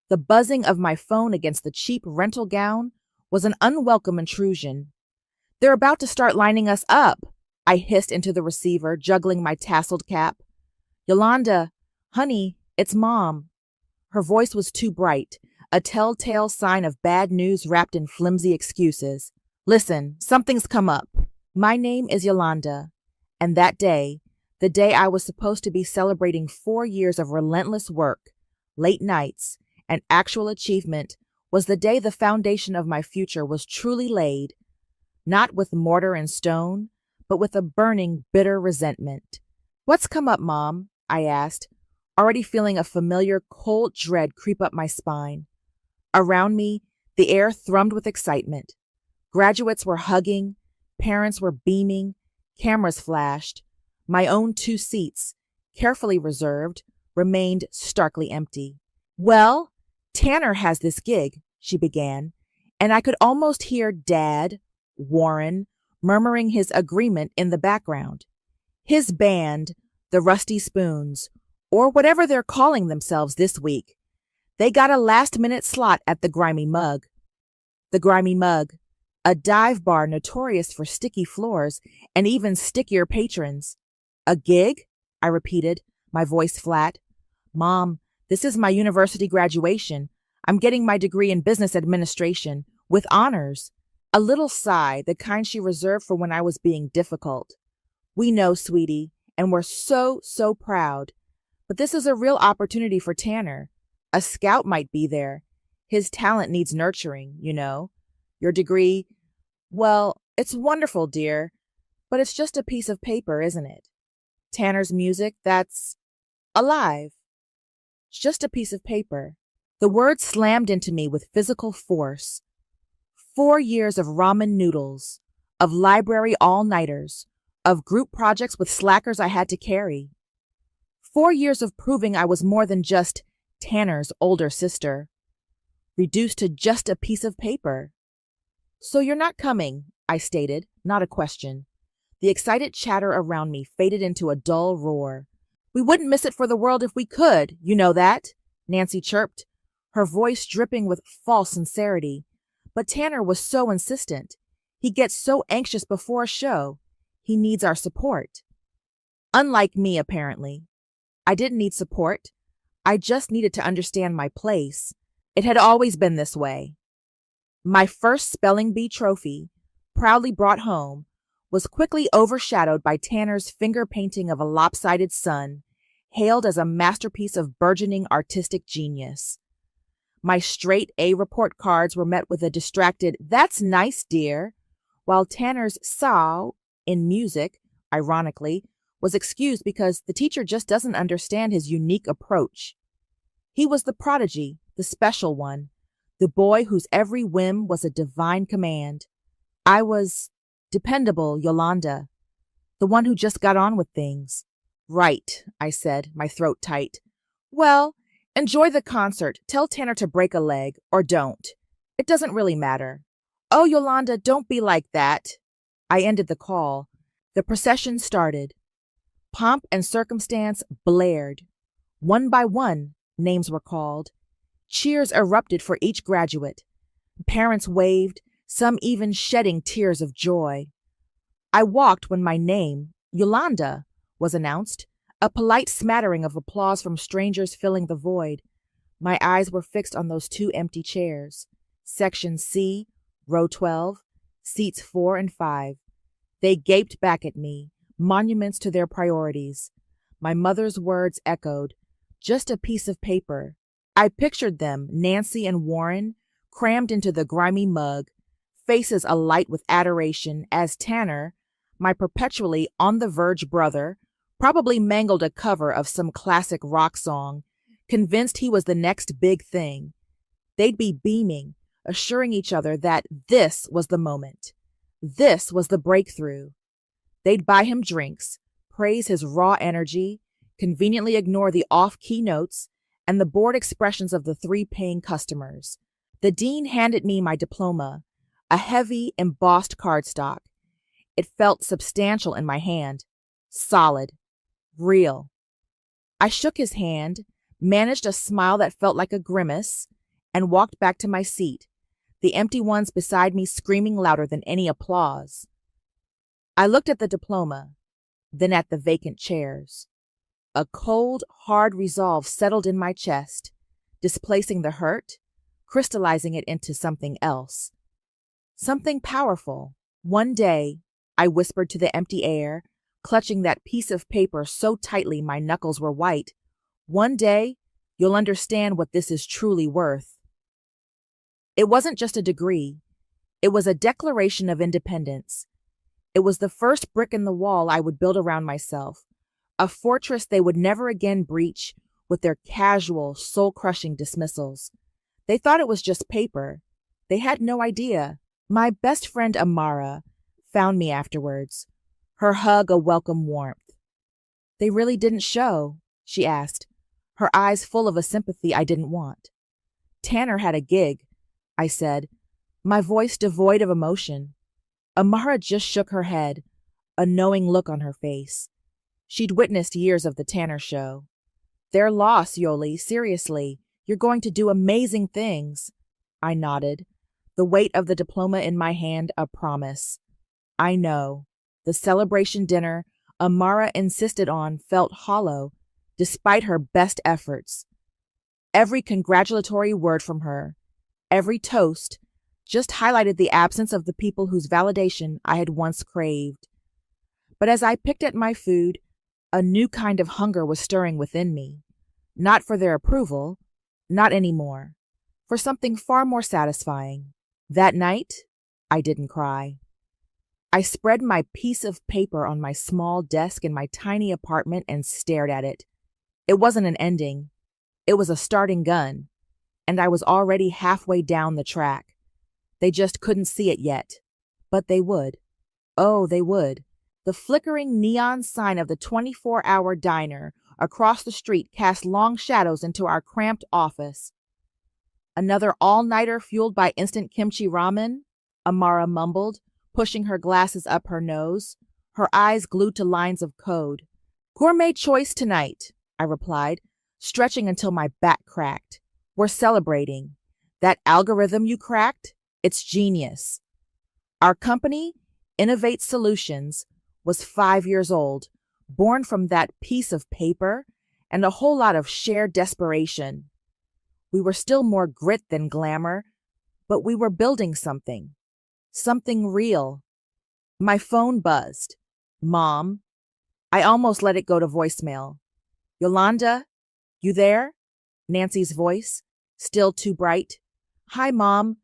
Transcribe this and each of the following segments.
The buzzing of my phone against the cheap rental gown was an unwelcome intrusion. "They're about to start lining us up," I hissed into the receiver, juggling my tasseled cap. "Yolanda, honey, it's Mom." Her voice was too bright, a telltale sign of bad news wrapped in flimsy excuses. "Listen, something's come up. My name is Yolanda, and that day, the day I was supposed to be celebrating 4 years of relentless work, late nights, and actual achievement, was the day the foundation of my future was truly laid, not with mortar and stone, but with a burning, bitter resentment." "What's come up, Mom?" I asked, already feeling a familiar cold dread creep up my spine. Around me, the air thrummed with excitement. Graduates were hugging, parents were beaming, cameras flashed. My own 2 seats, carefully reserved, remained starkly empty. "Well, Tanner has this gig," she began, and I could almost hear Dad, Warren, murmuring his agreement in the background. "His band, the Rusty Spoons, or whatever they're calling themselves this week. They got a last-minute slot at the Grimy Mug." The Grimy Mug, a dive bar notorious for sticky floors and even stickier patrons. "A gig?" I repeated, my voice flat. "Mom, this is my university graduation. I'm getting my degree in business administration, with honors." A little sigh, the kind she reserved for when I was being difficult. "We know, sweetie, and we're so proud. But this is a real opportunity for Tanner. A scout might be there. His talent needs nurturing, you know. Your degree, well, it's wonderful, dear, but it's just a piece of paper, isn't it? Tanner's music, that's alive. It's just a piece of paper." The words slammed into me with physical force. 4 years of ramen noodles, of library all-nighters, of group projects with slackers I had to carry. 4 years of proving I was more than just Tanner's older sister, reduced to just a piece of paper. "So you're not coming," I stated, not a question. The excited chatter around me faded into a dull roar. "We wouldn't miss it for the world if we could, you know that," Nancy chirped, her voice dripping with false sincerity. "But Tanner was so insistent. He gets so anxious before a show. He needs our support." Unlike me, apparently. I didn't need support. I just needed to understand my place. It had always been this way. My first spelling bee trophy, proudly brought home, was quickly overshadowed by Tanner's finger painting of a lopsided sun, hailed as a masterpiece of burgeoning artistic genius. My straight A report cards were met with a distracted, "That's nice, dear," while Tanner's "saw" in music, ironically, was excused because the teacher just doesn't understand his unique approach. He was the prodigy, the special one, the boy whose every whim was a divine command. I was dependable Yolanda, the one who just got on with things. "Right," I said, my throat tight. "Well, enjoy the concert. Tell Tanner to break a leg, or don't. It doesn't really matter." "Oh, Yolanda, don't be like that." I ended the call. The procession started. Pomp and circumstance blared. One by one, names were called. Cheers erupted for each graduate. Parents waved, some even shedding tears of joy. I walked when my name, Yolanda, was announced, a polite smattering of applause from strangers filling the void. My eyes were fixed on those 2 empty chairs. Section C, row 12, seats 4 and 5. They gaped back at me, monuments to their priorities. My mother's words echoed, "Just a piece of paper." I pictured them, Nancy and Warren, crammed into the Grimy Mug, faces alight with adoration, as Tanner, my perpetually on-the-verge brother, probably mangled a cover of some classic rock song, convinced he was the next big thing. They'd be beaming, assuring each other that this was the moment. This was the breakthrough. They'd buy him drinks, praise his raw energy, conveniently ignore the off-key notes and the bored expressions of the 3 paying customers. The dean handed me my diploma, a heavy, embossed cardstock. It felt substantial in my hand, solid, real. I shook his hand, managed a smile that felt like a grimace, and walked back to my seat, the empty ones beside me screaming louder than any applause. I looked at the diploma, then at the vacant chairs. A cold, hard resolve settled in my chest, displacing the hurt, crystallizing it into something else. Something powerful. One day, I whispered to the empty air, clutching that piece of paper so tightly my knuckles were white. One day, you'll understand what this is truly worth. It wasn't just a degree. It was a declaration of independence. It was the first brick in the wall I would build around myself, a fortress they would never again breach with their casual, soul-crushing dismissals. They thought it was just paper. They had no idea. My best friend Amara found me afterwards, her hug a welcome warmth. "They really didn't show?" she asked, her eyes full of a sympathy I didn't want. "Tanner had a gig," I said, my voice devoid of emotion. Amara just shook her head, a knowing look on her face. She'd witnessed years of the Tanner show. "Their loss, Yoli, seriously. You're going to do amazing things." I nodded, the weight of the diploma in my hand a promise. I know. The celebration dinner Amara insisted on felt hollow, despite her best efforts. Every congratulatory word from her, every toast, just highlighted the absence of the people whose validation I had once craved. But as I picked at my food, a new kind of hunger was stirring within me. Not for their approval, not anymore. For something far more satisfying. That night, I didn't cry. I spread my piece of paper on my small desk in my tiny apartment and stared at it. It wasn't an ending. It was a starting gun, and I was already halfway down the track. They just couldn't see it yet. But they would. Oh, they would. The flickering neon sign of the 24-hour diner across the street cast long shadows into our cramped office. "Another all-nighter fueled by instant kimchi ramen?" Amara mumbled, pushing her glasses up her nose, her eyes glued to lines of code. "Gourmet choice tonight," I replied, stretching until my back cracked. "We're celebrating. That algorithm you cracked? It's genius." Our company, Innovate Solutions, was 5 years old, born from that piece of paper and a whole lot of shared desperation. We were still more grit than glamour, but we were building something. Something real. My phone buzzed. "Mom." I almost let it go to voicemail. "Yolanda, you there?" Nancy's voice, still too bright. "Hi, Mom.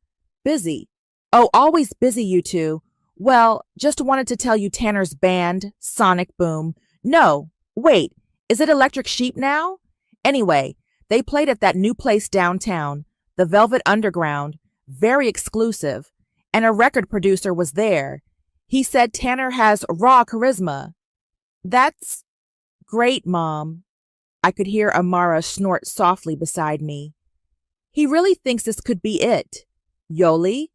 Busy." "Oh, always busy, you two. Well, just wanted to tell you Tanner's band, Sonic Boom. No, wait, is it Electric Sheep now? Anyway, they played at that new place downtown, the Velvet Underground, very exclusive, and a record producer was there. He said Tanner has raw charisma." "That's great, Mom." I could hear Amara snort softly beside me. "He really thinks this could be it. Yoli?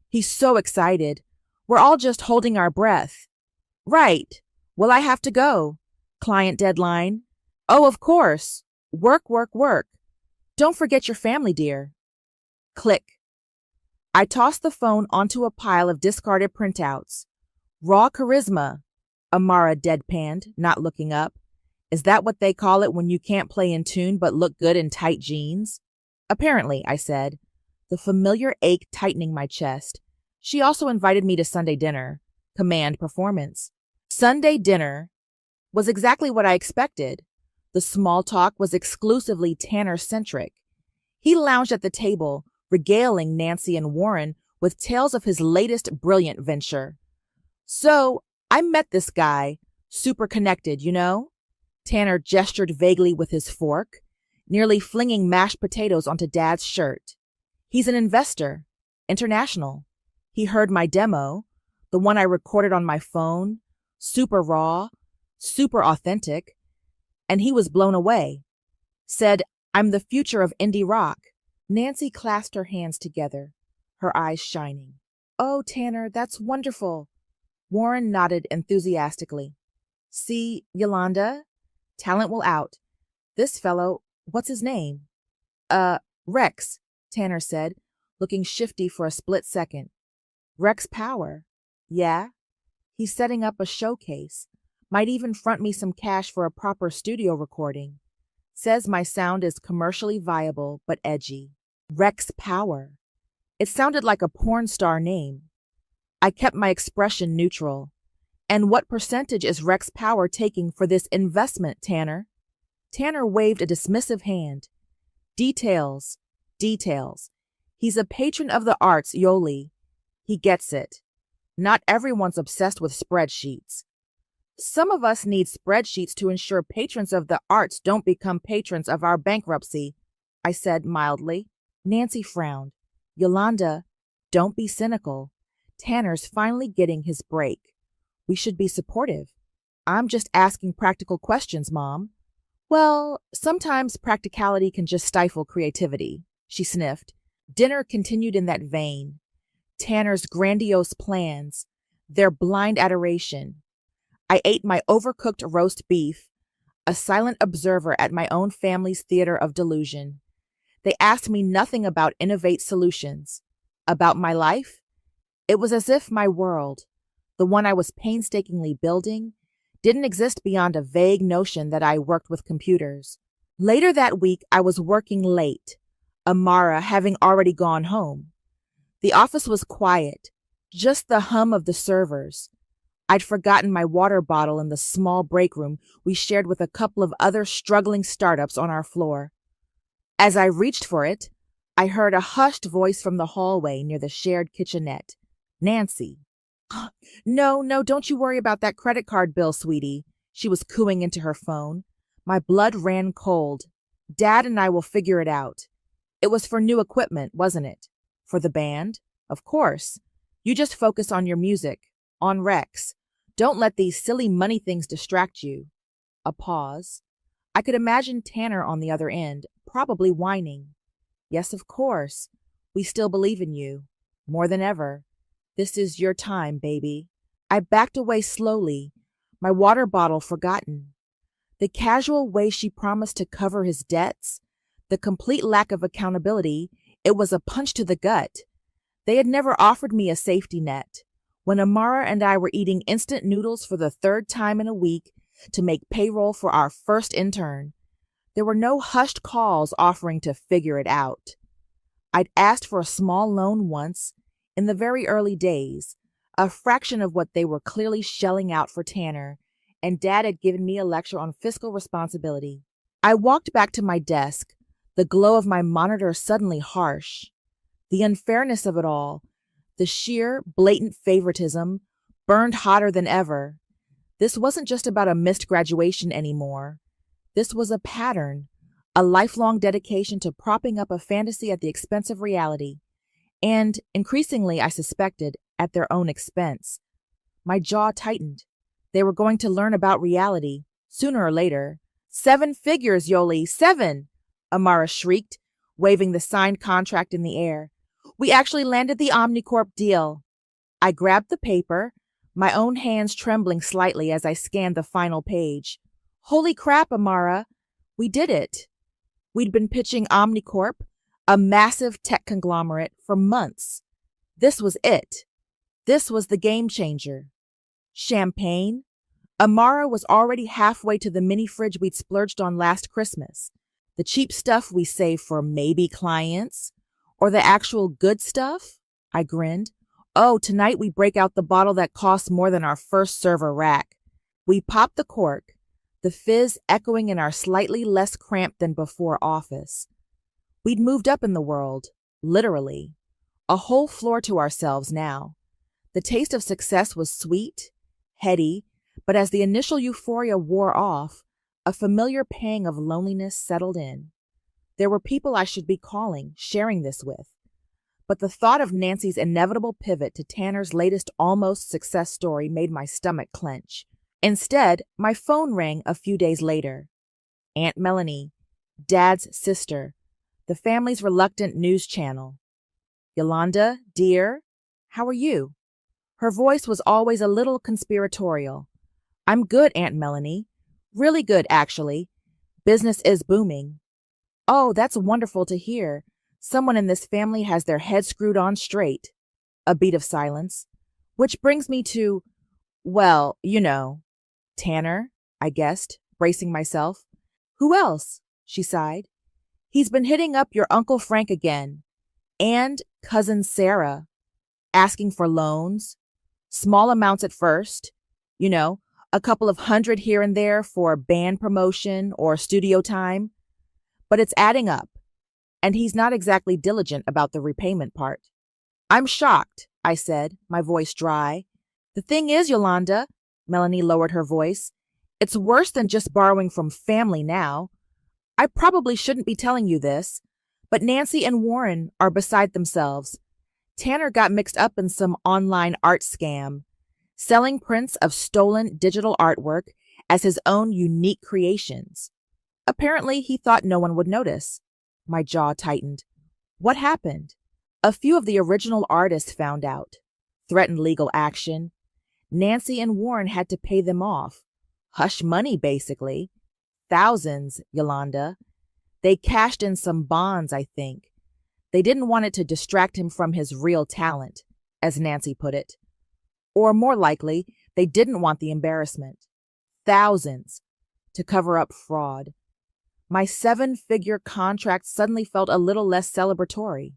He's so excited. We're all just holding our breath." "Right. Well, I have to go. Client deadline." "Oh, of course. Work, work, work. Don't forget your family, dear." Click. I tossed the phone onto a pile of discarded printouts. "Raw charisma," Amara deadpanned, not looking up. "Is that what they call it when you can't play in tune but look good in tight jeans?" "Apparently," I said, the familiar ache tightening my chest. She also invited me to Sunday dinner. Command performance. Sunday dinner was exactly what I expected. The small talk was exclusively Tanner-centric. He lounged at the table, regaling Nancy and Warren with tales of his latest brilliant venture. "So, I met this guy, super connected, you know?" Tanner gestured vaguely with his fork, nearly flinging mashed potatoes onto Dad's shirt. "He's an investor, international. He heard my demo, the one I recorded on my phone, super raw, super authentic, and he was blown away. Said, 'I'm the future of indie rock.'" Nancy clasped her hands together, her eyes shining. "Oh, Tanner, that's wonderful." Warren nodded enthusiastically. "See, Yolanda? Talent will out. This fellow, what's his name?" Rex. Tanner said, looking shifty for a split second. Rex Power. Yeah? He's setting up a showcase. Might even front me some cash for a proper studio recording. Says my sound is commercially viable but edgy. Rex Power. It sounded like a porn star name. I kept my expression neutral. And what percentage is Rex Power taking for this investment, Tanner? Tanner waved a dismissive hand. Details. Details. He's a patron of the arts, Yoli. He gets it. Not everyone's obsessed with spreadsheets. Some of us need spreadsheets to ensure patrons of the arts don't become patrons of our bankruptcy, I said mildly. Nancy frowned. Yolanda, don't be cynical. Tanner's finally getting his break. We should be supportive. I'm just asking practical questions, Mom. Well, sometimes practicality can just stifle creativity, she sniffed. Dinner continued in that vein. Tanner's grandiose plans, their blind adoration. I ate my overcooked roast beef, a silent observer at my own family's theater of delusion. They asked me nothing about Innovate Solutions. About my life? It was as if my world, the one I was painstakingly building, didn't exist beyond a vague notion that I worked with computers. Later that week, I was working late, Amara having already gone home. The office was quiet, just the hum of the servers. I'd forgotten my water bottle in the small break room we shared with a couple of other struggling startups on our floor. As I reached for it, I heard a hushed voice from the hallway near the shared kitchenette. Nancy. No, don't you worry about that credit card bill, sweetie. She was cooing into her phone. My blood ran cold. Dad and I will figure it out. It was for new equipment, wasn't it? For the band? Of course. You just focus on your music, on Rex. Don't let these silly money things distract you. A pause. I could imagine Tanner on the other end, probably whining. Yes, of course. We still believe in you. More than ever. This is your time, baby. I backed away slowly, my water bottle forgotten. The casual way she promised to cover his debts, the complete lack of accountability, it was a punch to the gut. They had never offered me a safety net. When Amara and I were eating instant noodles for the third time in a week to make payroll for our first intern, there were no hushed calls offering to figure it out. I'd asked for a small loan once, in the very early days, a fraction of what they were clearly shelling out for Tanner, and Dad had given me a lecture on fiscal responsibility. I walked back to my desk, the glow of my monitor suddenly harsh. The unfairness of it all, the sheer, blatant favoritism, burned hotter than ever. This wasn't just about a missed graduation anymore. This was a pattern, a lifelong dedication to propping up a fantasy at the expense of reality. And, increasingly, I suspected, at their own expense. My jaw tightened. They were going to learn about reality, sooner or later. 7 figures, Yoli, 7! Amara shrieked, waving the signed contract in the air. We actually landed the Omnicorp deal. I grabbed the paper, my own hands trembling slightly as I scanned the final page. Holy crap, Amara! We did it! We'd been pitching Omnicorp, a massive tech conglomerate, for months. This was it. This was the game changer. Champagne? Amara was already halfway to the mini fridge we'd splurged on last Christmas. The cheap stuff we save for maybe clients? Or the actual good stuff? I grinned. Oh, tonight we break out the bottle that costs more than our first server rack. We popped the cork, the fizz echoing in our slightly less cramped than before office. We'd moved up in the world, literally. A whole floor to ourselves now. The taste of success was sweet, heady, but as the initial euphoria wore off, a familiar pang of loneliness settled in. There were people I should be calling, sharing this with. But the thought of Nancy's inevitable pivot to Tanner's latest almost success story made my stomach clench. Instead, my phone rang a few days later. Aunt Melanie, Dad's sister, the family's reluctant news channel. Yolanda, dear, how are you? Her voice was always a little conspiratorial. I'm good, Aunt Melanie. Really good, actually. Business is booming. Oh, that's wonderful to hear. Someone in this family has their head screwed on straight. A beat of silence. Which brings me to, well, Tanner, I guessed, bracing myself. Who else? She sighed. He's been hitting up your Uncle Frank again. And cousin Sarah. Asking for loans. Small amounts at first. A couple of hundred here and there for band promotion or studio time. But it's adding up. And he's not exactly diligent about the repayment part. I'm shocked, I said, my voice dry. The thing is, Yolanda, Melanie lowered her voice, it's worse than just borrowing from family now. I probably shouldn't be telling you this, but Nancy and Warren are beside themselves. Tanner got mixed up in some online art scam, selling prints of stolen digital artwork as his own unique creations. Apparently, he thought no one would notice. My jaw tightened. What happened? A few of the original artists found out, threatened legal action. Nancy and Warren had to pay them off. Hush money, basically. Thousands, Yolanda. They cashed in some bonds, I think. They didn't want it to distract him from his real talent, as Nancy put it. Or more likely, they didn't want the embarrassment. Thousands. To cover up fraud. My 7-figure contract suddenly felt a little less celebratory.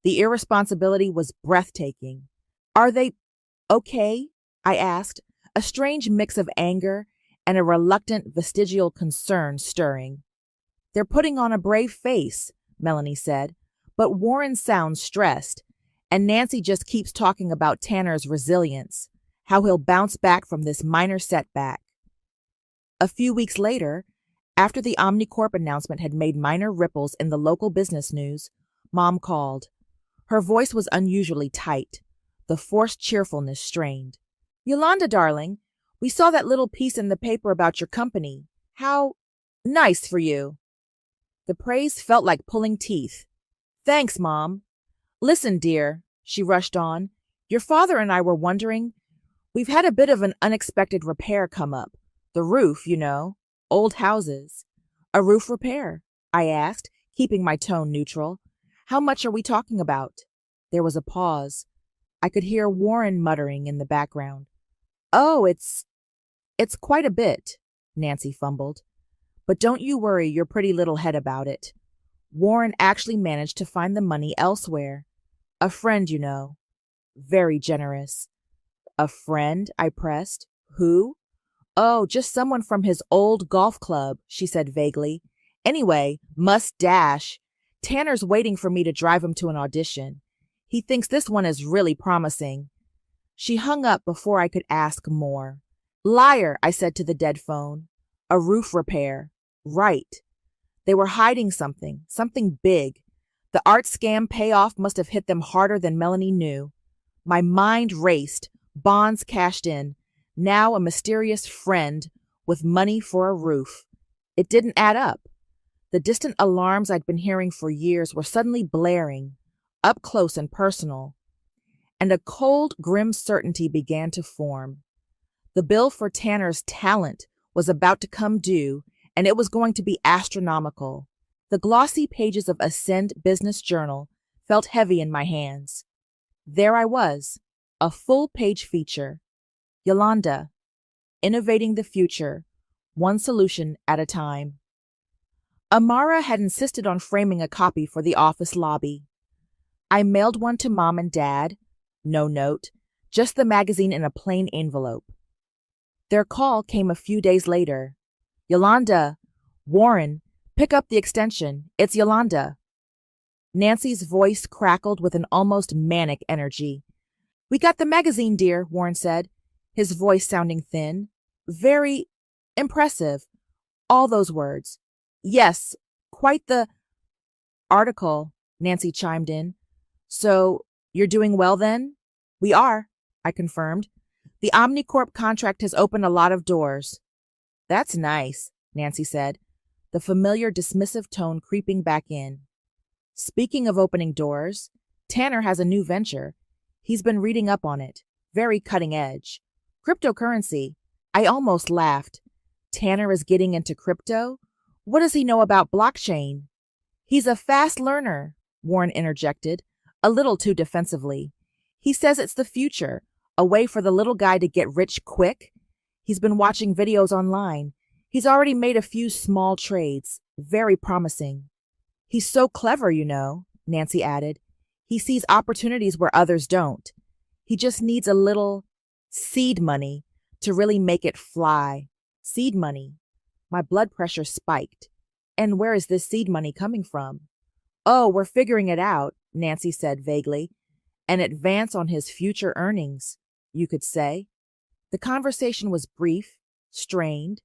The irresponsibility was breathtaking. Are they okay? I asked, a strange mix of anger and a reluctant vestigial concern stirring. They're putting on a brave face, Melanie said, but Warren sounds stressed, and Nancy just keeps talking about Tanner's resilience, how he'll bounce back from this minor setback. A few weeks later, after the Omnicorp announcement had made minor ripples in the local business news, Mom called. Her voice was unusually tight, the forced cheerfulness strained. Yolanda, darling, we saw that little piece in the paper about your company. How nice for you. The praise felt like pulling teeth. Thanks, Mom. Listen, dear, she rushed on. Your father and I were wondering. We've had a bit of an unexpected repair come up. The roof, Old houses. A roof repair, I asked, keeping my tone neutral. How much are we talking about? There was a pause. I could hear Warren muttering in the background. Oh, it's quite a bit, Nancy fumbled. But don't you worry your pretty little head about it. Warren actually managed to find the money elsewhere. A friend, Very generous. A friend, I pressed. Who? Oh, just someone from his old golf club, she said vaguely. Anyway, must dash. Tanner's waiting for me to drive him to an audition. He thinks this one is really promising. She hung up before I could ask more. Liar, I said to the dead phone. A roof repair. Right. They were hiding something big. The art scam payoff must have hit them harder than Melanie knew. My mind raced, bonds cashed in. Now a mysterious friend with money for a roof. It didn't add up. The distant alarms I'd been hearing for years were suddenly blaring, up close and personal. And a cold, grim certainty began to form. The bill for Tanner's talent was about to come due, and it was going to be astronomical. The glossy pages of Ascend Business Journal felt heavy in my hands. There I was, a full-page feature. Yolanda, innovating the future, one solution at a time. Amara had insisted on framing a copy for the office lobby. I mailed one to Mom and Dad. No note, just the magazine in a plain envelope. Their call came a few days later. Yolanda, Warren, pick up the extension. It's Yolanda. Nancy's voice crackled with an almost manic energy. We got the magazine, dear, Warren said, his voice sounding thin. Very impressive. All those words. Yes, quite the article, Nancy chimed in. So, you're doing well then? We are, I confirmed. The Omnicorp contract has opened a lot of doors. That's nice, Nancy said, the familiar dismissive tone creeping back in. Speaking of opening doors, Tanner has a new venture. He's been reading up on it. Very cutting edge. Cryptocurrency. I almost laughed. Tanner is getting into crypto? What does he know about blockchain? He's a fast learner. Warren interjected, a little too defensively. He says it's the future, a way for the little guy to get rich quick. He's been watching videos online. He's already made a few small trades, very promising. He's so clever, you know, Nancy added. He sees opportunities where others don't. He just needs a little seed money to really make it fly. Seed money. My blood pressure spiked. And where is this seed money coming from? Oh, we're figuring it out, Nancy said vaguely. An advance on his future earnings, you could say. The conversation was brief, strained.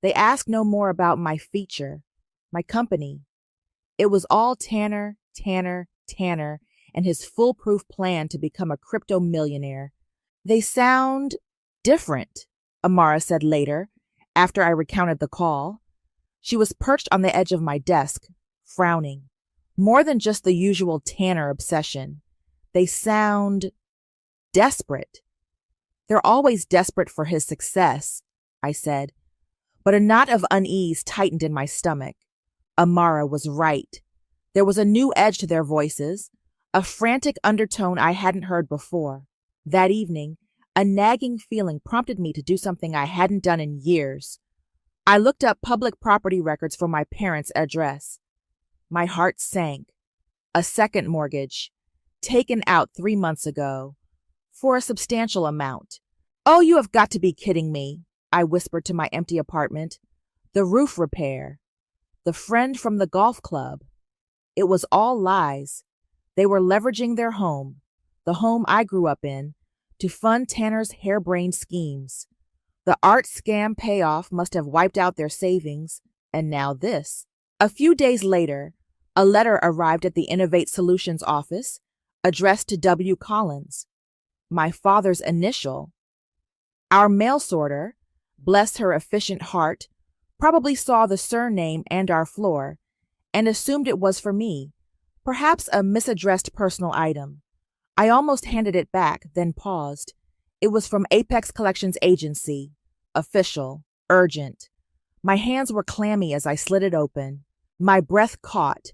They asked no more about my feature, my company. It was all Tanner, Tanner, Tanner, and his foolproof plan to become a crypto millionaire. They sound different, Amara said later, after I recounted the call. She was perched on the edge of my desk, frowning. More than just the usual Tanner obsession. They sound desperate. They're always desperate for his success, I said, but a knot of unease tightened in my stomach. Amara was right. There was a new edge to their voices, a frantic undertone I hadn't heard before. That evening, a nagging feeling prompted me to do something I hadn't done in years. I looked up public property records for my parents' address. My heart sank. A second mortgage, taken out 3 months ago, for a substantial amount. Oh, you have got to be kidding me, I whispered to my empty apartment. The roof repair. The friend from the golf club. It was all lies. They were leveraging their home, the home I grew up in, to fund Tanner's harebrained schemes. The art scam payoff must have wiped out their savings, and now this. A few days later, a letter arrived at the Innovate Solutions office, addressed to W. Collins, my father's initial. Our mail sorter, bless her efficient heart, probably saw the surname and our floor, and assumed it was for me, perhaps a misaddressed personal item. I almost handed it back, then paused. It was from Apex Collections Agency. Official. Urgent. My hands were clammy as I slid it open. My breath caught.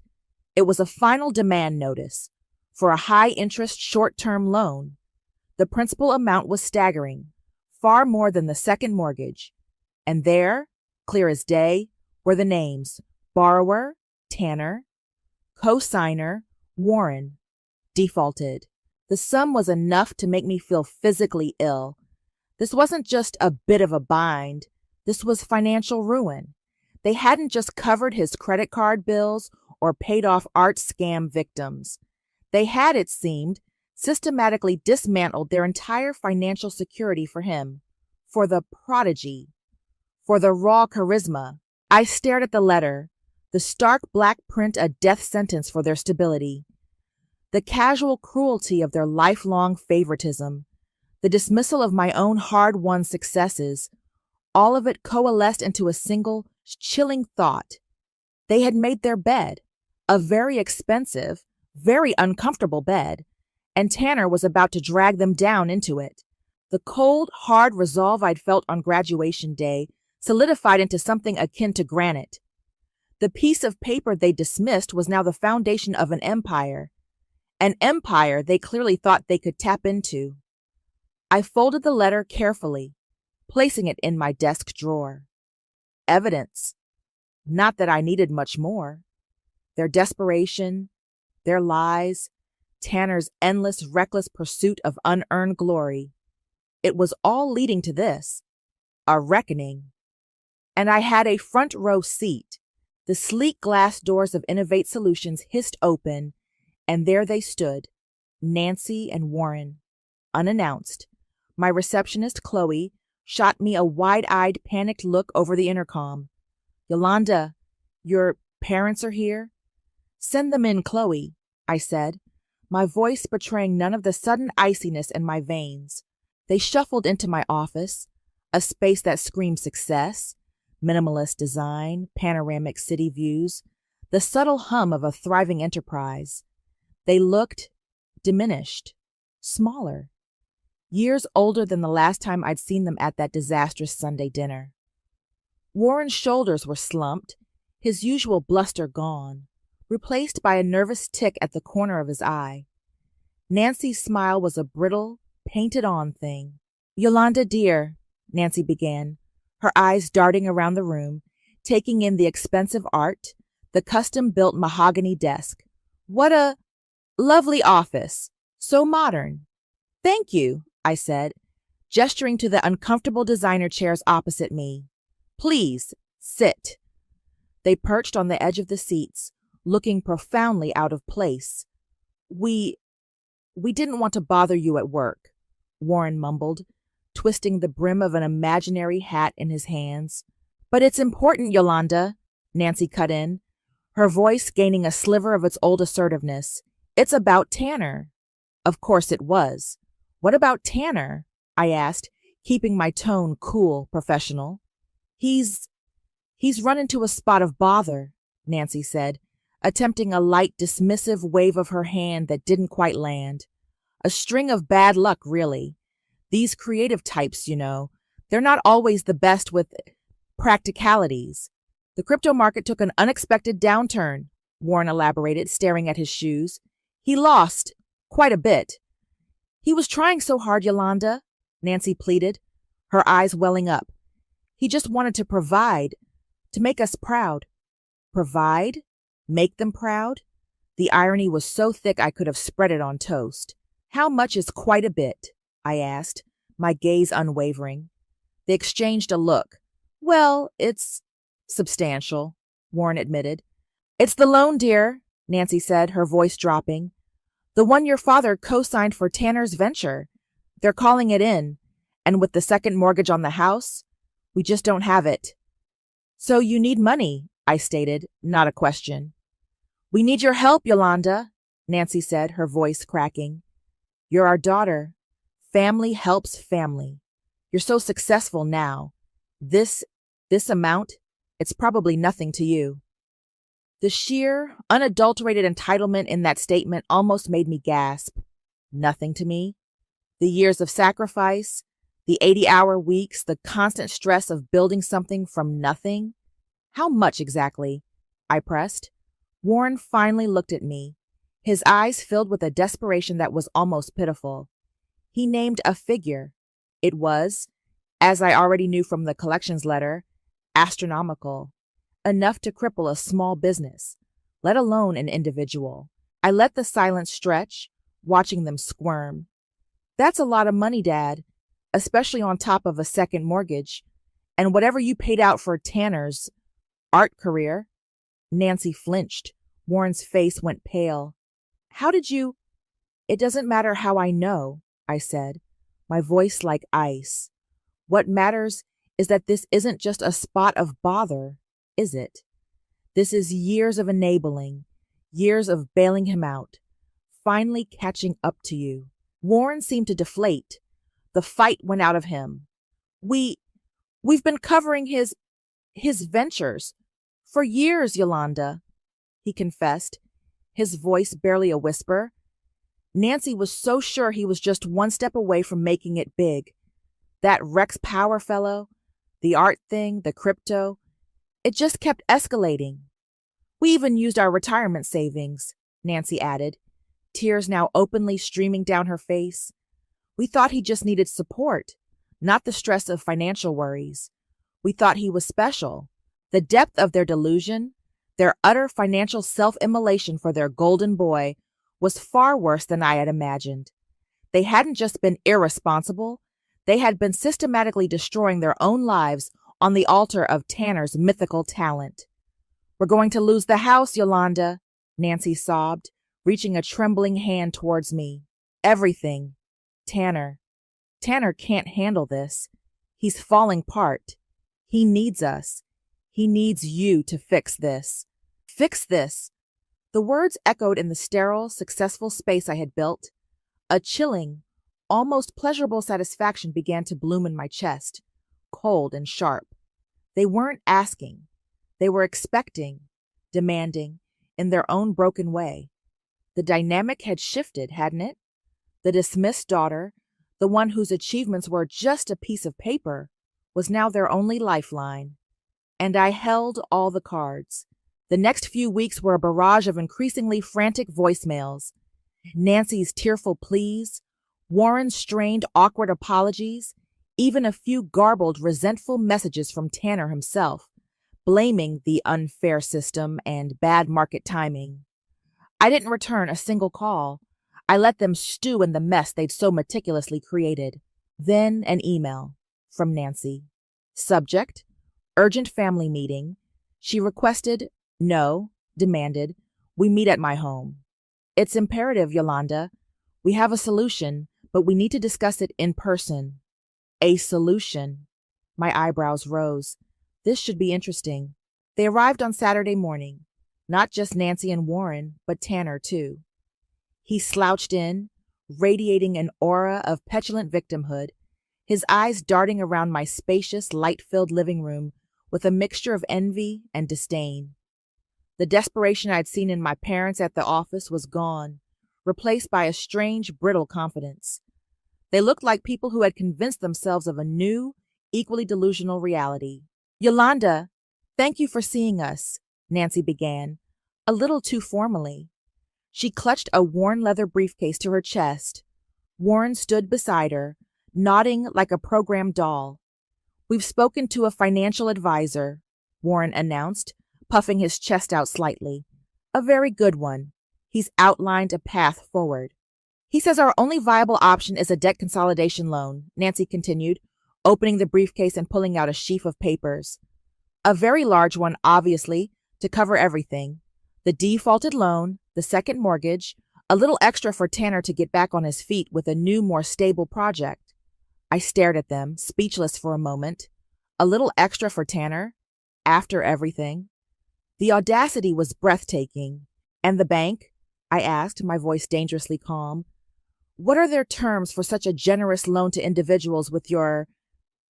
It was a final demand notice for a high-interest short-term loan. The principal amount was staggering, far more than the second mortgage. And there, clear as day, were the names: borrower, Tanner; co-signer, Warren. Defaulted. The sum was enough to make me feel physically ill. This wasn't just a bit of a bind. This was financial ruin. They hadn't just covered his credit card bills or paid off art scam victims. They had, it seemed, systematically dismantled their entire financial security for him, for the prodigy, for the raw charisma. I stared at the letter, the stark black print a death sentence for their stability, the casual cruelty of their lifelong favoritism, the dismissal of my own hard-won successes, all of it coalesced into a single, chilling thought. They had made their bed, a very expensive, very uncomfortable bed, and Tanner was about to drag them down into it. The cold, hard resolve I'd felt on graduation day solidified into something akin to granite. The piece of paper they dismissed was now the foundation of an empire they clearly thought they could tap into. I folded the letter carefully, placing it in my desk drawer. Evidence. Not that I needed much more. Their desperation, their lies, Tanner's endless, reckless pursuit of unearned glory. It was all leading to this, a reckoning. And I had a front row seat. The sleek glass doors of Innovate Solutions hissed open, and there they stood, Nancy and Warren, unannounced. My receptionist, Chloe, shot me a wide-eyed, panicked look over the intercom. Yolanda, your parents are here? Send them in, Chloe, I said, my voice betraying none of the sudden iciness in my veins. They shuffled into my office, a space that screamed success, minimalist design, panoramic city views, the subtle hum of a thriving enterprise. They looked diminished, smaller, years older than the last time I'd seen them at that disastrous Sunday dinner. Warren's shoulders were slumped, his usual bluster gone. replaced by a nervous tick at the corner of his eye. Nancy's smile was a brittle, painted-on thing. "Yolanda, dear," Nancy began, her eyes darting around the room, taking in the expensive art, the custom-built mahogany desk. "What a lovely office. So modern." "Thank you," I said, gesturing to the uncomfortable designer chairs opposite me. "Please, sit." They perched on the edge of the seats, looking profoundly out of place. We didn't want to bother you at work," Warren mumbled, twisting the brim of an imaginary hat in his hands. "But it's important, Yolanda," Nancy cut in, her voice gaining a sliver of its old assertiveness. "It's about Tanner." Of course it was. "What about Tanner?" I asked, keeping my tone cool, professional. He's run into a spot of bother," Nancy said, attempting a light, dismissive wave of her hand that didn't quite land. "A string of bad luck, really. These creative types, you know, they're not always the best with practicalities. The crypto market took an unexpected downturn," Warren elaborated, staring at his shoes. "He lost quite a bit." "He was trying so hard, Yolanda," Nancy pleaded, her eyes welling up. "He just wanted to provide, to make us proud." Provide? Make them proud? The irony was so thick I could have spread it on toast. "How much is quite a bit?" I asked, my gaze unwavering. They exchanged a look. "Well, it's substantial," Warren admitted. "It's the loan, dear," Nancy said, her voice dropping. "The one your father co-signed for Tanner's venture. They're calling it in, and with the second mortgage on the house, we just don't have it." "So you need money," I stated, not a question. "We need your help, Yolanda," Nancy said, her voice cracking. "You're our daughter. Family helps family. You're so successful now. This amount, it's probably nothing to you." The sheer, unadulterated entitlement in that statement almost made me gasp. Nothing to me? The years of sacrifice, the 80-hour weeks, the constant stress of building something from nothing? "How much exactly?" I pressed. Warren finally looked at me, his eyes filled with a desperation that was almost pitiful. He named a figure. It was, as I already knew from the collections letter, astronomical. Enough to cripple a small business, let alone an individual. I let the silence stretch, watching them squirm. "That's a lot of money, Dad, especially on top of a second mortgage. And whatever you paid out for Tanner's art career." Nancy flinched. Warren's face went pale. "How did you—" "It doesn't matter how I know," I said, my voice like ice. "What matters is that this isn't just a spot of bother, is it? This is years of enabling, years of bailing him out, finally catching up to you." Warren seemed to deflate. The fight went out of him. We've been covering his ventures for years, Yolanda," he confessed, his voice barely a whisper. "Nancy was so sure he was just one step away from making it big. That Rex Power fellow, the art thing, the crypto, it just kept escalating. We even used our retirement savings," Nancy added, tears now openly streaming down her face. "We thought he just needed support, not the stress of financial worries. We thought he was special." The depth of their delusion, their utter financial self-immolation for their golden boy, was far worse than I had imagined. They hadn't just been irresponsible, they had been systematically destroying their own lives on the altar of Tanner's mythical talent. "We're going to lose the house, Yolanda," Nancy sobbed, reaching a trembling hand towards me. "Everything. Tanner can't handle this. He's falling apart. He needs us. He needs you to fix this." Fix this. The words echoed in the sterile, successful space I had built. A chilling, almost pleasurable satisfaction began to bloom in my chest, cold and sharp. They weren't asking. They were expecting, demanding, in their own broken way. The dynamic had shifted, hadn't it? The dismissed daughter, the one whose achievements were just a piece of paper, was now their only lifeline. And I held all the cards. The next few weeks were a barrage of increasingly frantic voicemails. Nancy's tearful pleas, Warren's strained, awkward apologies, even a few garbled, resentful messages from Tanner himself, blaming the unfair system and bad market timing. I didn't return a single call. I let them stew in the mess they'd so meticulously created. Then an email from Nancy. Subject: urgent family meeting. She demanded, we meet at my home. It's imperative, Yolanda. We have a solution, but we need to discuss it in person. A solution. My eyebrows rose. This should be interesting. They arrived on Saturday morning. Not just Nancy and Warren, but Tanner, too. He slouched in, radiating an aura of petulant victimhood, his eyes darting around my spacious, light-filled living room with a mixture of envy and disdain. The desperation I'd seen in my parents at the office was gone, replaced by a strange, brittle confidence. They looked like people who had convinced themselves of a new, equally delusional reality. Yolanda, thank you for seeing us, Nancy began, a little too formally. She clutched a worn leather briefcase to her chest. Warren stood beside her, nodding like a programmed doll. We've spoken to a financial advisor, Warren announced, puffing his chest out slightly. A very good one. He's outlined a path forward. He says our only viable option is a debt consolidation loan, Nancy continued, opening the briefcase and pulling out a sheaf of papers. A very large one, obviously, to cover everything. The defaulted loan, the second mortgage, a little extra for Tanner to get back on his feet with a new, more stable project. I stared at them, speechless for a moment. A little extra for Tanner? After everything? The audacity was breathtaking. And the bank? I asked, my voice dangerously calm. What are their terms for such a generous loan to individuals with your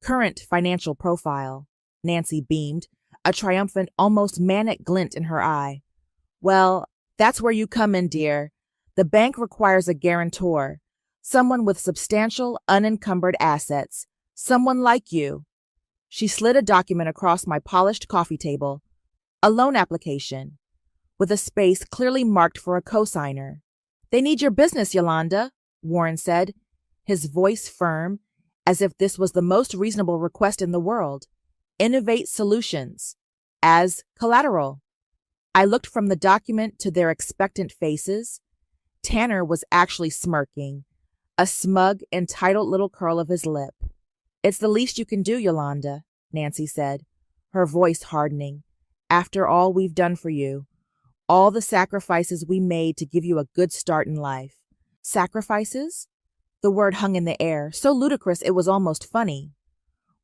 current financial profile? Nancy beamed, a triumphant, almost manic glint in her eye. Well, that's where you come in, dear. The bank requires a guarantor, someone with substantial, unencumbered assets, someone like you. She slid a document across my polished coffee table. A loan application, with a space clearly marked for a cosigner. They need your business, Yolanda, Warren said, his voice firm, as if this was the most reasonable request in the world. Innovate solutions. As collateral. I looked from the document to their expectant faces. Tanner was actually smirking, a smug, entitled little curl of his lip. It's the least you can do, Yolanda, Nancy said, her voice hardening. After all we've done for you, all the sacrifices we made to give you a good start in life. Sacrifices? The word hung in the air, so ludicrous it was almost funny.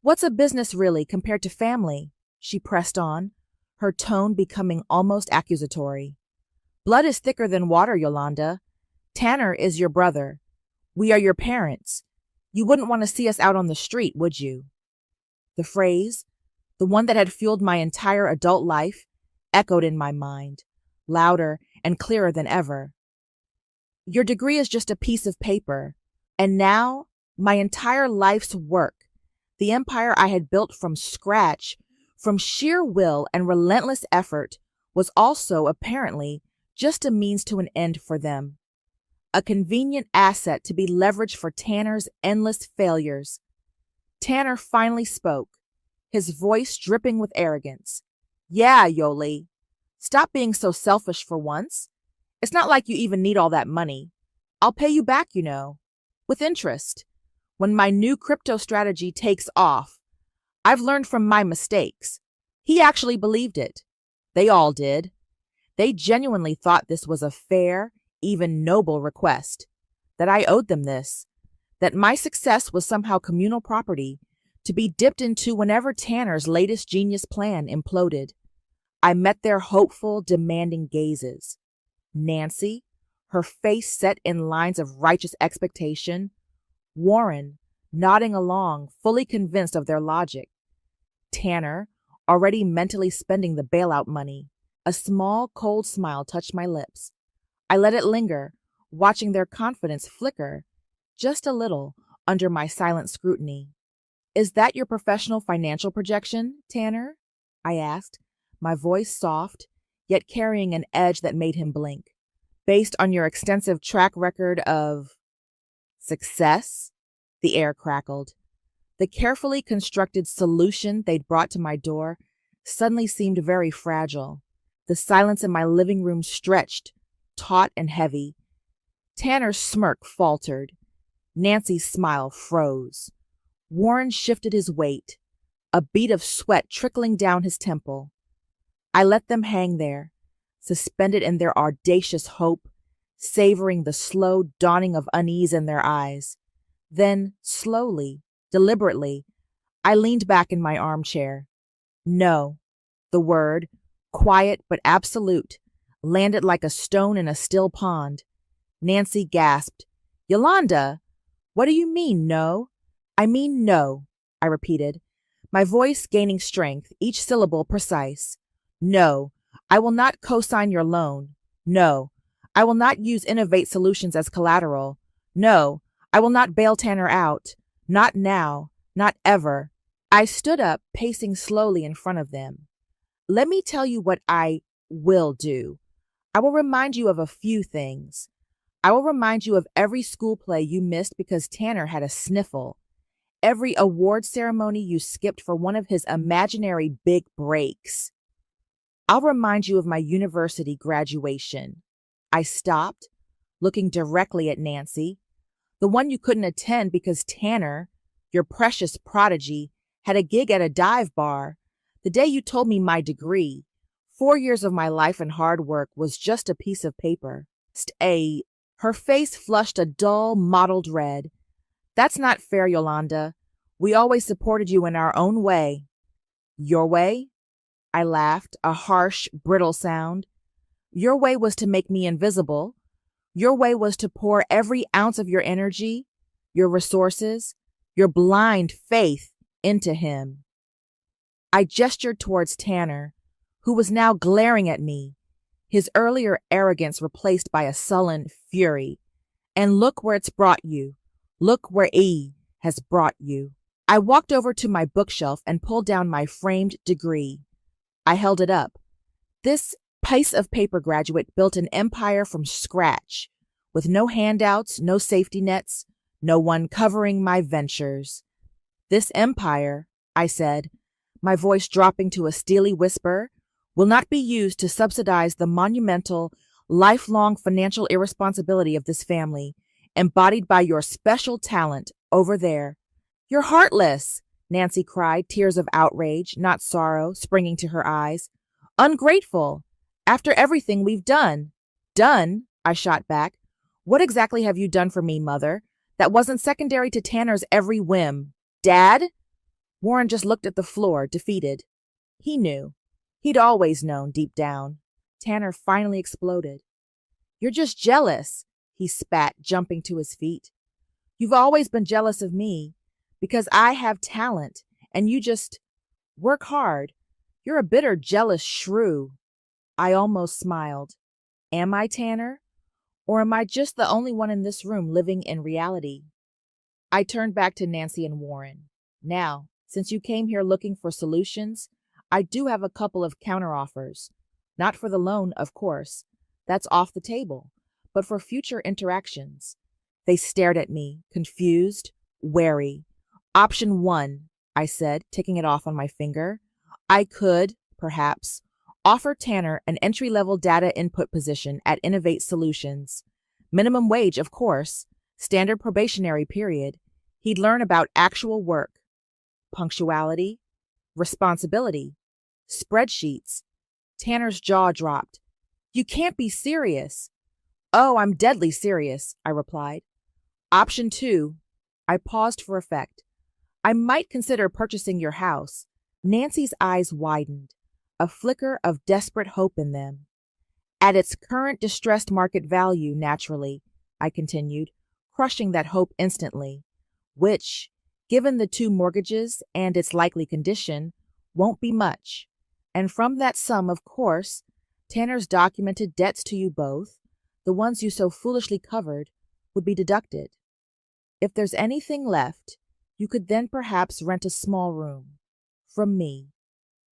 What's a business really compared to family? She pressed on, her tone becoming almost accusatory. Blood is thicker than water, Yolanda. Tanner is your brother. We are your parents. You wouldn't want to see us out on the street, would you? The phrase, the one that had fueled my entire adult life, echoed in my mind, louder and clearer than ever. Your degree is just a piece of paper, and now my entire life's work, the empire I had built from scratch, from sheer will and relentless effort, was also, apparently, just a means to an end for them. A convenient asset to be leveraged for Tanner's endless failures. Tanner finally spoke, his voice dripping with arrogance. Yeah, Yoli. Stop being so selfish for once. It's not like you even need all that money. I'll pay you back, you know, with interest. When my new crypto strategy takes off, I've learned from my mistakes. He actually believed it. They all did. They genuinely thought this was a fair, even noble request, that I owed them this, that my success was somehow communal property to be dipped into whenever Tanner's latest genius plan imploded. I met their hopeful, demanding gazes. Nancy, her face set in lines of righteous expectation. Warren, nodding along, fully convinced of their logic. Tanner, already mentally spending the bailout money. A small, cold smile touched my lips. I let it linger, watching their confidence flicker, just a little, under my silent scrutiny. Is that your professional financial projection, Tanner? I asked, my voice soft, yet carrying an edge that made him blink. Based on your extensive track record of success, the air crackled. The carefully constructed solution they'd brought to my door suddenly seemed very fragile. The silence in my living room stretched, taut and heavy. Tanner's smirk faltered. Nancy's smile froze. Warren shifted his weight, a bead of sweat trickling down his temple. I let them hang there, suspended in their audacious hope, savoring the slow dawning of unease in their eyes. Then, slowly, deliberately, I leaned back in my armchair. No, the word, quiet but absolute, landed like a stone in a still pond. Nancy gasped, "Yolanda, what do you mean, no?" "I mean no," I repeated, my voice gaining strength, each syllable precise. "No, I will not co-sign your loan. No, I will not use Innovate Solutions as collateral. No, I will not bail Tanner out. Not now, not ever." I stood up, pacing slowly in front of them. "Let me tell you what I will do. I will remind you of a few things. I will remind you of every school play you missed because Tanner had a sniffle. Every award ceremony you skipped for one of his imaginary big breaks. I'll remind you of my university graduation." I stopped, looking directly at Nancy. "The one you couldn't attend because Tanner, your precious prodigy, had a gig at a dive bar. The day you told me my degree, 4 years of my life and hard work, was just a piece of paper. Her face flushed a dull, mottled red. "That's not fair, Yolanda. We always supported you in our own way." "Your way?" I laughed, a harsh, brittle sound. "Your way was to make me invisible. Your way was to pour every ounce of your energy, your resources, your blind faith into him." I gestured towards Tanner, who was now glaring at me, his earlier arrogance replaced by a sullen fury. "And look where it's brought you. Look where E has brought you." I walked over to my bookshelf and pulled down my framed degree. I held it up. This piece of paper graduate built an empire from scratch, with no handouts, no safety nets, no one covering my ventures. "This empire," I said, my voice dropping to a steely whisper, "will not be used to subsidize the monumental, lifelong financial irresponsibility of this family, embodied by your special talent over there." "You're heartless," Nancy cried, tears of outrage, not sorrow, springing to her eyes. "Ungrateful. After everything we've done." "Done?" I shot back. "What exactly have you done for me, Mother, that wasn't secondary to Tanner's every whim?" "Dad?" Warren just looked at the floor, defeated. He knew. He'd always known, deep down. Tanner finally exploded. "You're just jealous," he spat, jumping to his feet. "You've always been jealous of me, because I have talent, and you just work hard. You're a bitter, jealous shrew." I almost smiled. Am I, Tanner? Or am I just the only one in this room living in reality? I turned back to Nancy and Warren. "Now, since you came here looking for solutions, I do have a couple of counteroffers. Not for the loan, of course. That's off the table. But for future interactions." They stared at me, confused, wary. "Option 1, I said, ticking it off on my finger. "I could, perhaps, offer Tanner an entry-level data input position at Innovate Solutions. Minimum wage, of course. Standard probationary period. He'd learn about actual work. Punctuality. Responsibility. Spreadsheets." Tanner's jaw dropped. "You can't be serious." "Oh, I'm deadly serious," I replied. "Option 2. I paused for effect. "I might consider purchasing your house." Nancy's eyes widened, a flicker of desperate hope in them. "At its current distressed market value, naturally," I continued, crushing that hope instantly, "which, given the 2 mortgages and its likely condition, won't be much. And from that sum, of course, Tanner's documented debts to you both, the ones you so foolishly covered, would be deducted. If there's anything left, you could then perhaps rent a small room, from me,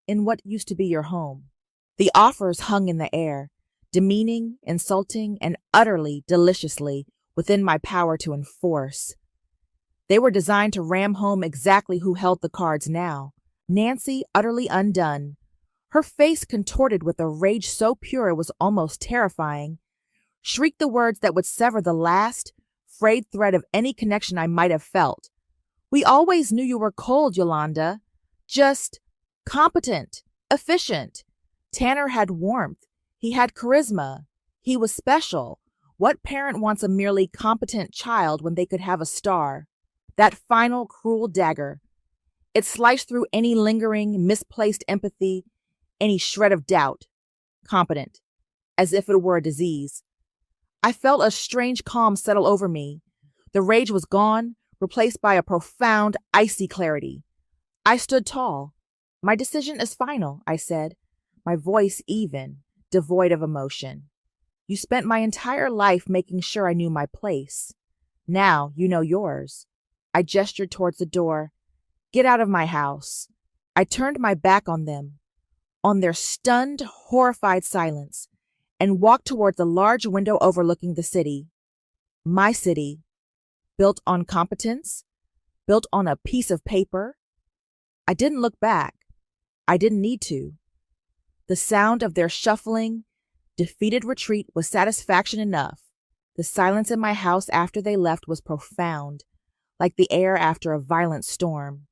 in what used to be your home." The offers hung in the air, demeaning, insulting, and utterly, deliciously within my power to enforce. They were designed to ram home exactly who held the cards now. Nancy, utterly undone, her face contorted with a rage so pure it was almost terrifying, shrieked the words that would sever the last, frayed thread of any connection I might have felt. "We always knew you were cold, Yolanda. Just competent, efficient. Tanner had warmth. He had charisma. He was special. What parent wants a merely competent child when they could have a star?" That final cruel dagger. It sliced through any lingering, misplaced empathy, any shred of doubt. Competent. As if it were a disease. I felt a strange calm settle over me. The rage was gone, replaced by a profound, icy clarity. I stood tall. "My decision is final," I said, my voice even, devoid of emotion. "You spent my entire life making sure I knew my place. Now you know yours." I gestured towards the door. "Get out of my house." I turned my back on them, on their stunned, horrified silence, and walked toward the large window overlooking the city. My city, built on competence, built on a piece of paper. I didn't look back. I didn't need to. The sound of their shuffling, defeated retreat was satisfaction enough. The silence in my house after they left was profound, like the air after a violent storm.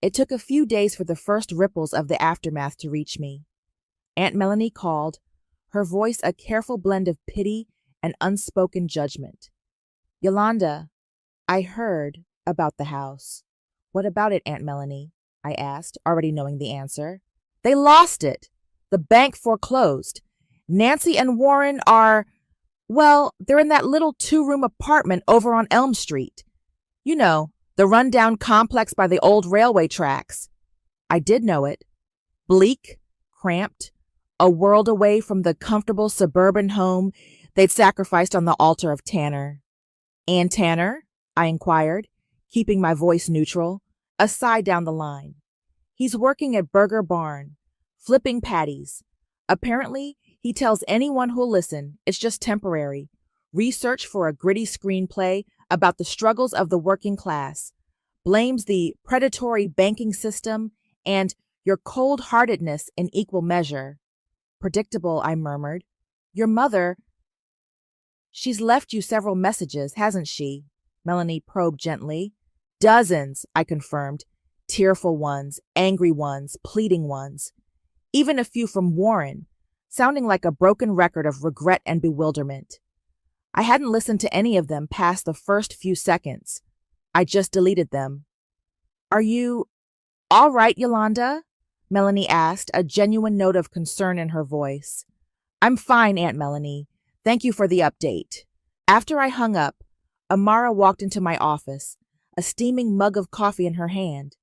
It took a few days for the first ripples of the aftermath to reach me. Aunt Melanie called, her voice a careful blend of pity and unspoken judgment. "Yolanda, I heard about the house." "What about it, Aunt Melanie?" I asked, already knowing the answer. "They lost it. The bank foreclosed. Nancy and Warren are, well, they're in that little 2-room apartment over on Elm Street. You know, the rundown complex by the old railway tracks." I did know it. Bleak, cramped, a world away from the comfortable suburban home they'd sacrificed on the altar of Tanner. "And Tanner?" I inquired, keeping my voice neutral, aside down the line. "He's working at Burger Barn, flipping patties. Apparently, he tells anyone who'll listen it's just temporary. Research for a gritty screenplay about the struggles of the working class. Blames the predatory banking system and your cold-heartedness in equal measure." "Predictable," I murmured. "Your mother, she's left you several messages, hasn't she?" Melanie probed gently. "Dozens," I confirmed. Tearful ones, angry ones, pleading ones. Even a few from Warren, sounding like a broken record of regret and bewilderment. I hadn't listened to any of them past the first few seconds. I just deleted them. "Are you all right, Yolanda?" Melanie asked, a genuine note of concern in her voice. "I'm fine, Aunt Melanie. Thank you for the update." After I hung up, Amara walked into my office, a steaming mug of coffee in her hand.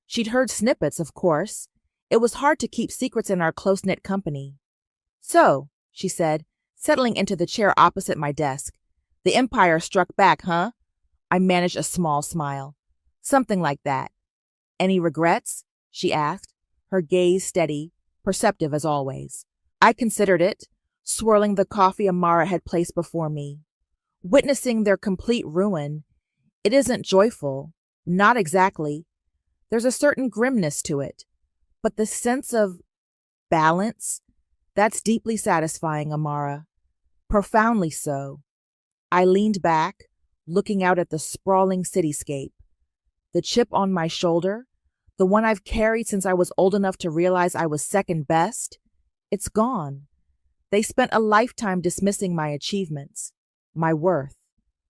She'd heard snippets, of course. It was hard to keep secrets in our close-knit company. "So," she said, settling into the chair opposite my desk, "the Empire struck back, huh?" I managed a small smile. "Something like that." "Any regrets?" she asked, her gaze steady, perceptive as always. I considered it, swirling the coffee Amara had placed before me. Witnessing their complete ruin, it isn't joyful, not exactly. There's a certain grimness to it, but the sense of balance, that's deeply satisfying, Amara. Profoundly so. I leaned back, looking out at the sprawling cityscape. The chip on my shoulder, the one I've carried since I was old enough to realize I was second best, it's gone. They spent a lifetime dismissing my achievements, my worth,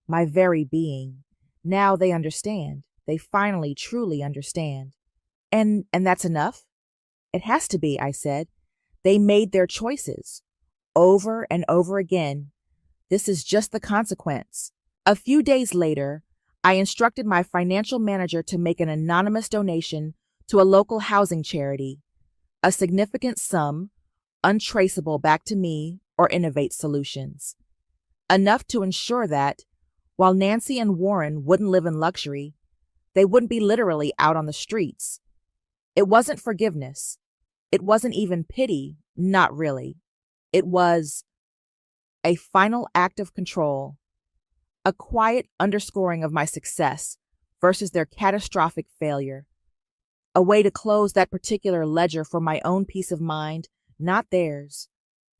my very being. Now they understand. They finally, truly understand. And that's enough? It has to be, I said. They made their choices. Over and over again. This is just the consequence. A few days later, I instructed my financial manager to make an anonymous donation to a local housing charity. A significant sum, untraceable back to me or Innovate Solutions. Enough to ensure that, while Nancy and Warren wouldn't live in luxury, they wouldn't be literally out on the streets. It wasn't forgiveness. It wasn't even pity, not really. It was a final act of control, a quiet underscoring of my success versus their catastrophic failure, a way to close that particular ledger for my own peace of mind, not theirs.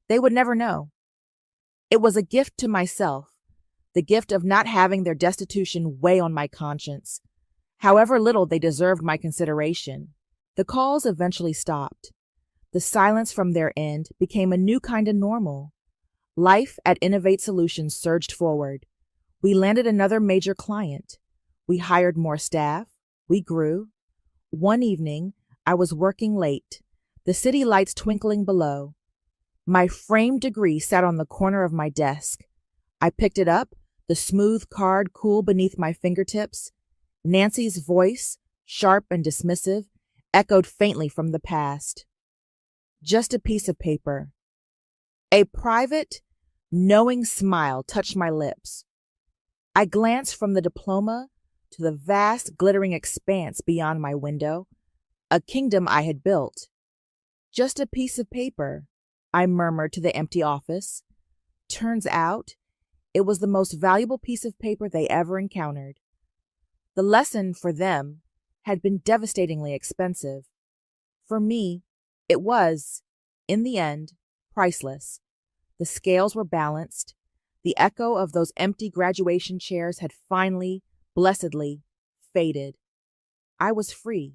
They would never know. It was a gift to myself, the gift of not having their destitution weigh on my conscience, however little they deserved my consideration. The calls eventually stopped. The silence from their end became a new kind of normal. Life at Innovate Solutions surged forward. We landed another major client. We hired more staff. We grew. One evening, I was working late, the city lights twinkling below. My framed degree sat on the corner of my desk. I picked it up, the smooth card cool beneath my fingertips. Nancy's voice, sharp and dismissive, echoed faintly from the past. Just a piece of paper. A private, knowing smile touched my lips. I glanced from the diploma to the vast, glittering expanse beyond my window, a kingdom I had built. Just a piece of paper, I murmured to the empty office. Turns out, it was the most valuable piece of paper they ever encountered. The lesson for them had been devastatingly expensive. For me, it was, in the end, priceless. The scales were balanced. The echo of those empty graduation chairs had finally, blessedly, faded. I was free.